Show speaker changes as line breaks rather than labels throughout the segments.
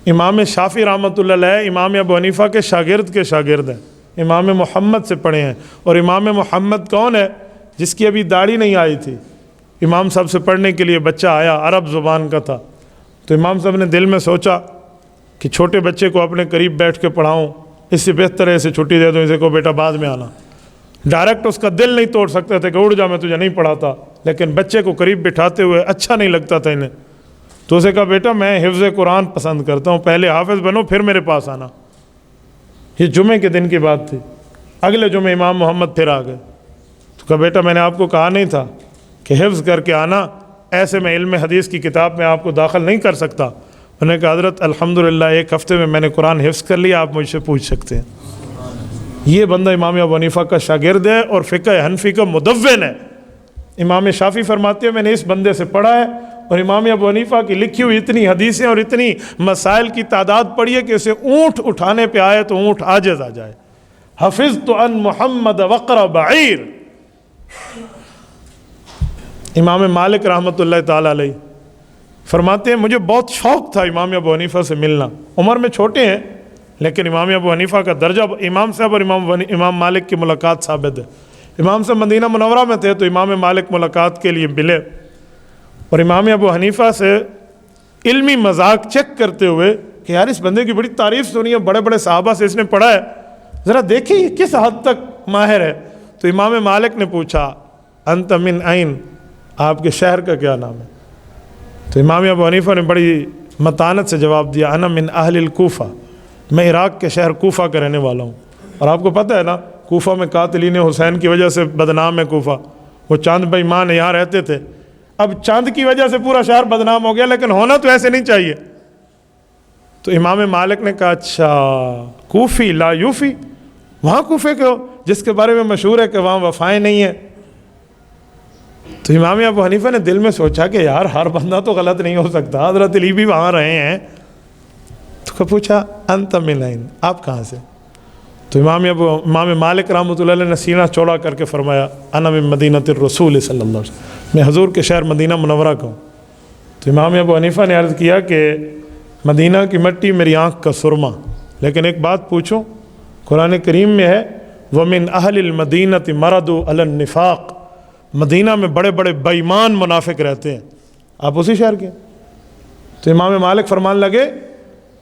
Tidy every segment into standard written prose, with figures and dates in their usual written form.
امام شافعی رحمۃ اللہ علیہ امام ابو حنیفہ کے شاگرد ہیں، امام محمد سے پڑھے ہیں۔ اور امام محمد کون ہے؟ جس کی ابھی داڑھی نہیں آئی تھی، امام صاحب سے پڑھنے کے لیے بچہ آیا، عرب زبان کا تھا، تو امام صاحب نے دل میں سوچا کہ چھوٹے بچے کو اپنے قریب بیٹھ کے پڑھاؤں، اس سے بہتر ہے اسے چھٹی دے دو، اسے کو بیٹا بعد میں آنا۔ ڈائریکٹ اس کا دل نہیں توڑ سکتے تھے کہ اڑ جا میں تجھے نہیں پڑھاتا، لیکن بچے کو قریب بٹھاتے ہوئے اچھا نہیں لگتا تھا انہیں، تو اسے کہا بیٹا میں حفظ قرآن پسند کرتا ہوں، پہلے حافظ بنو پھر میرے پاس آنا۔ یہ جمعے کے دن کی بات تھی، اگلے جمعے امام محمد پھر آ گئے، تو کہا بیٹا میں نے آپ کو کہا نہیں تھا کہ حفظ کر کے آنا، ایسے میں علم حدیث کی کتاب میں آپ کو داخل نہیں کر سکتا۔ انہوں نے کہا حضرت الحمدللہ ایک ہفتے میں نے قرآن حفظ کر لیا، آپ مجھ سے پوچھ سکتے ہیں۔ یہ بندہ امام ابو حنیفہ کا شاگرد ہے اور فقہ حنفی کا مدون ہے۔ امام شافعی فرماتے ہیں میں نے اس بندے سے پڑھا ہے، اور امام ابو حنیفہ کی لکھی ہوئی اتنی حدیثیں اور اتنی مسائل کی تعداد پڑھی ہے کہ اسے اونٹ اٹھانے پہ آئے تو اونٹ عاجز آ جائے۔ حفظت عن محمد وقر بعیر۔ امام مالک رحمۃ اللہ تعالیٰ علیہ فرماتے ہیں مجھے بہت شوق تھا امام ابو حنیفہ سے ملنا، عمر میں چھوٹے ہیں لیکن امام ابو حنیفہ کا درجہ امام صاحب اور امام مالک کی ملاقات ثابت ہے۔ امام صاحب مدینہ منورہ میں تھے تو امام مالک ملاقات کے لیے ملے، اور امام ابو حنیفہ سے علمی مذاق چیک کرتے ہوئے کہ یار اس بندے کی بڑی تعریف سنی ہے، بڑے بڑے صحابہ سے اس نے پڑھا ہے، ذرا دیکھیں یہ کس حد تک ماہر ہے۔ تو امام مالک نے پوچھا انت من عین، آپ کے شہر کا کیا نام ہے؟ تو امام ابو حنیفہ نے بڑی متانت سے جواب دیا انا من اہل الکوفہ، میں عراق کے شہر کوفہ کا رہنے والا ہوں۔ اور آپ کو پتہ ہے نا کوفہ میں قاتلین حسین کی وجہ سے بدنام ہے کوفہ، وہ چاند بے ایمان یہاں رہتے تھے، اب چاند کی وجہ سے پورا شہر بدنام ہو گیا، لیکن ہونا تو ایسے نہیں چاہیے۔ تو امام مالک نے کہا اچھا کوفی لا یوفی، وہاں کوفے کے ہو جس کے بارے میں مشہور ہے کہ وہاں وفائیں نہیں ہیں۔ تو امام ابو حنیفہ نے دل میں سوچا کہ یار ہر بندہ تو غلط نہیں ہو سکتا، حضرت علی بھی وہاں رہے ہیں، تو پوچھا انت من عین، آپ کہاں سے؟ تو امام مالک رحمۃ اللہ علیہ نے سینہ چوڑا کر کے فرمایا انا من مدینہ الرسول صلی اللہ علیہ وسلم، میں حضور کے شہر مدینہ منورہ کا ہوں۔ تو امام ابو حنیفہ نے عرض کیا کہ مدینہ کی مٹی میری آنکھ کا سرما، لیکن ایک بات پوچھوں، قرآن کریم میں ہے وَمِنْ أَهْلِ الْمَدِينَةِ مَرَضُوا عَلَى النِّفَاقِ، مدینہ میں بڑے بڑے بے ایمان منافق رہتے ہیں، آپ اسی شہر کے؟ تو امام مالک فرمان لگے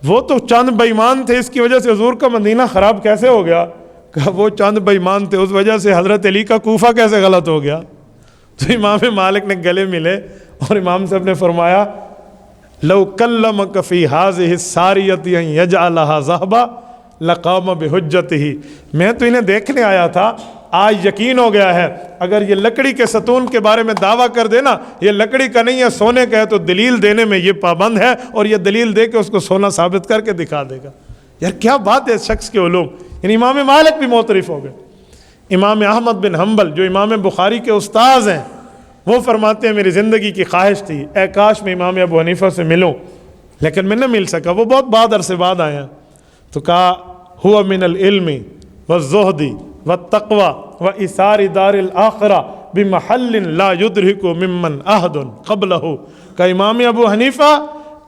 وہ تو چند بے ایمان تھے، اس کی وجہ سے حضور کا مدینہ خراب کیسے ہو گیا؟ کہ وہ چند بے ایمان تھے، اس وجہ سے حضرت علی کا کوفہ کیسے غلط ہو گیا؟ تو امام مالک نے گلے ملے اور امام صاحب نے فرمایا لو کلمک فی ہذہ الساریۃ ان یجعلھا ذہبا لقام بحجتہ، میں تو انہیں دیکھنے آیا تھا، آج یقین ہو گیا ہے اگر یہ لکڑی کے ستون کے بارے میں دعویٰ کر دینا یہ لکڑی کا نہیں ہے سونے کا ہے تو دلیل دینے میں یہ پابند ہے، اور یہ دلیل دے کے اس کو سونا ثابت کر کے دکھا دے گا۔ یار کیا بات ہے اس شخص کے علوم، یعنی امام مالک بھی معترف ہو گئے۔ امام احمد بن حنبل جو امام بخاری کے استاذ ہیں وہ فرماتے ہیں میری زندگی کی خواہش تھی اے کاش میں امام ابو حنیفہ سے ملوں، لیکن میں نہ مل سکا، وہ بہت بعد عرصے بعد آئے ہیں۔ تو کہا ہوا من العلم والزہد والتقوی وإثار دار الآخرہ بمحل لا یدرک ممن احد قبلہ، کہ امام ابو حنیفہ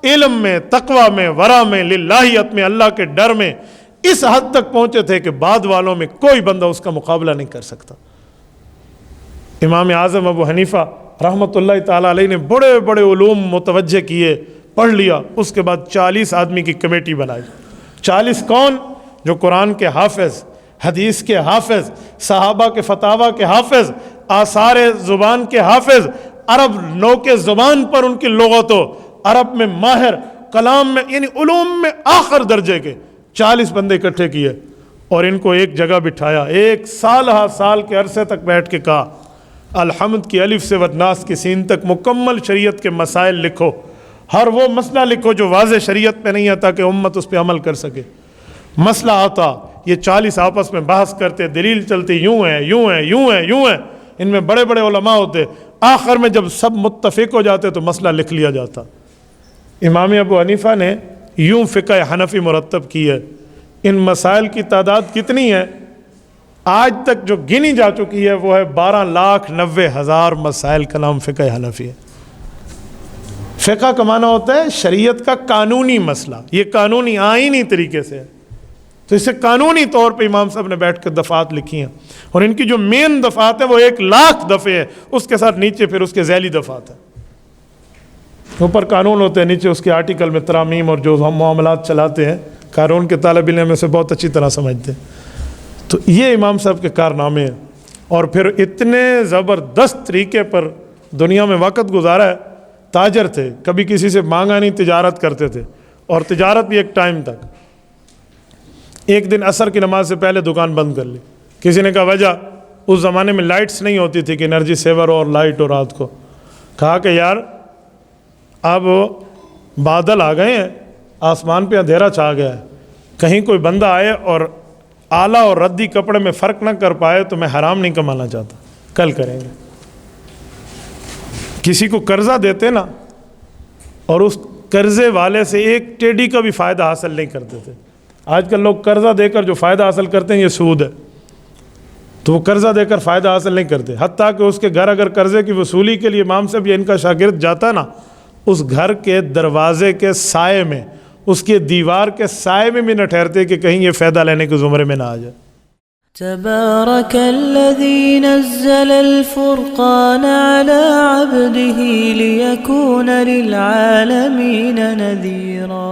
علم میں، تقوی میں، ورع میں، للہیت میں، اللہ کے ڈر میں اس حد تک پہنچے تھے کہ بعد والوں میں کوئی بندہ اس کا مقابلہ نہیں کر سکتا۔ امام اعظم ابو حنیفہ رحمۃ اللہ تعالیٰ علیہ نے بڑے بڑے علوم متوجہ کیے، پڑھ لیا، اس کے بعد 40 آدمی کی کمیٹی بنائی۔ 40 کون؟ جو قرآن کے حافظ، حدیث کے حافظ، صحابہ کے فتاویٰ کے حافظ، آثار زبان کے حافظ، عرب نو کے زبان پر ان کی لغت ہو، عرب میں ماہر، کلام میں، یعنی علوم میں آخر درجے کے 40 بندے اکٹھے کیے اور ان کو ایک جگہ بٹھایا، ایک سال ہا سال کے عرصے تک بیٹھ کے کہا الحمد کی الف سے والناس کی سین تک مکمل شریعت کے مسائل لکھو، ہر وہ مسئلہ لکھو جو واضح شریعت پہ نہیں آتا کہ امت اس پہ عمل کر سکے۔ مسئلہ آتا یہ 40 آپس میں بحث کرتے، دلیل چلتی، یوں ہے یوں ہے یوں ہے یوں ہے، ان میں بڑے بڑے علماء ہوتے، آخر میں جب سب متفق ہو جاتے تو مسئلہ لکھ لیا جاتا۔ امام ابو حنیفہ نے یوں فقہ حنفی مرتب کی ہے، ان مسائل کی تعداد کتنی ہے؟ آج تک جو گنی جا چکی ہے وہ ہے 12,90,000 مسائل کا نام فقہ حنفی ہے۔ فقہ کا معنی ہوتا ہے شریعت کا قانونی مسئلہ، یہ قانونی آئینی طریقے سے ہے، تو اسے قانونی طور پہ امام صاحب نے بیٹھ کے دفعات لکھی ہیں، اور ان کی جو مین دفعات ہے وہ 1,00,000 دفعے ہے، اس کے ساتھ نیچے پھر اس کے ذیلی دفعات ہیں، اوپر قانون ہوتے ہیں، نیچے اس کے آرٹیکل میں ترامیم اور جو ہم معاملات چلاتے ہیں، قانون کے طالب علم میں سے بہت اچھی طرح سمجھتے ہیں۔ تو یہ امام صاحب کے کارنامے ہیں، اور پھر اتنے زبردست طریقے پر دنیا میں وقت گزارا ہے۔ تاجر تھے، کبھی کسی سے مانگا نہیں، تجارت کرتے تھے، اور تجارت بھی ایک ٹائم تک۔ ایک دن عصر کی نماز سے پہلے دکان بند کر لی، کسی نے کہا وجہ، اس زمانے میں لائٹس نہیں ہوتی تھی کہ انرجی سیور اور لائٹ ہو رات کو، کہا کہ یار اب بادل آ گئے ہیں، آسمان پہ اندھیرا چھا گیا ہے، کہیں کوئی بندہ آئے اور اعلیٰ اور ردی کپڑے میں فرق نہ کر پائے تو میں حرام نہیں کمانا چاہتا، کل کریں گے۔ کسی کو قرضہ دیتے نا، اور اس قرضے والے سے ایک ٹیڈی کا بھی فائدہ حاصل نہیں کرتے تھے۔ آج کل لوگ قرضہ دے کر جو فائدہ حاصل کرتے ہیں یہ سود ہے، تو وہ قرضہ دے کر فائدہ حاصل نہیں کرتے، حتیٰ کہ اس کے گھر اگر قرضے کی وصولی کے لیے امام صاحب یا ان کا شاگرد جاتا ہے نا، اس گھر کے دروازے کے سائے میں، اس کے دیوار کے سائے میں بھی نہ ٹھہرتے کہ کہیں یہ فائدہ لینے کے زمرے میں نہ آ جائے۔
تبارك الذي نزل الفرقان على عبده ليكون للعالمين نذيرا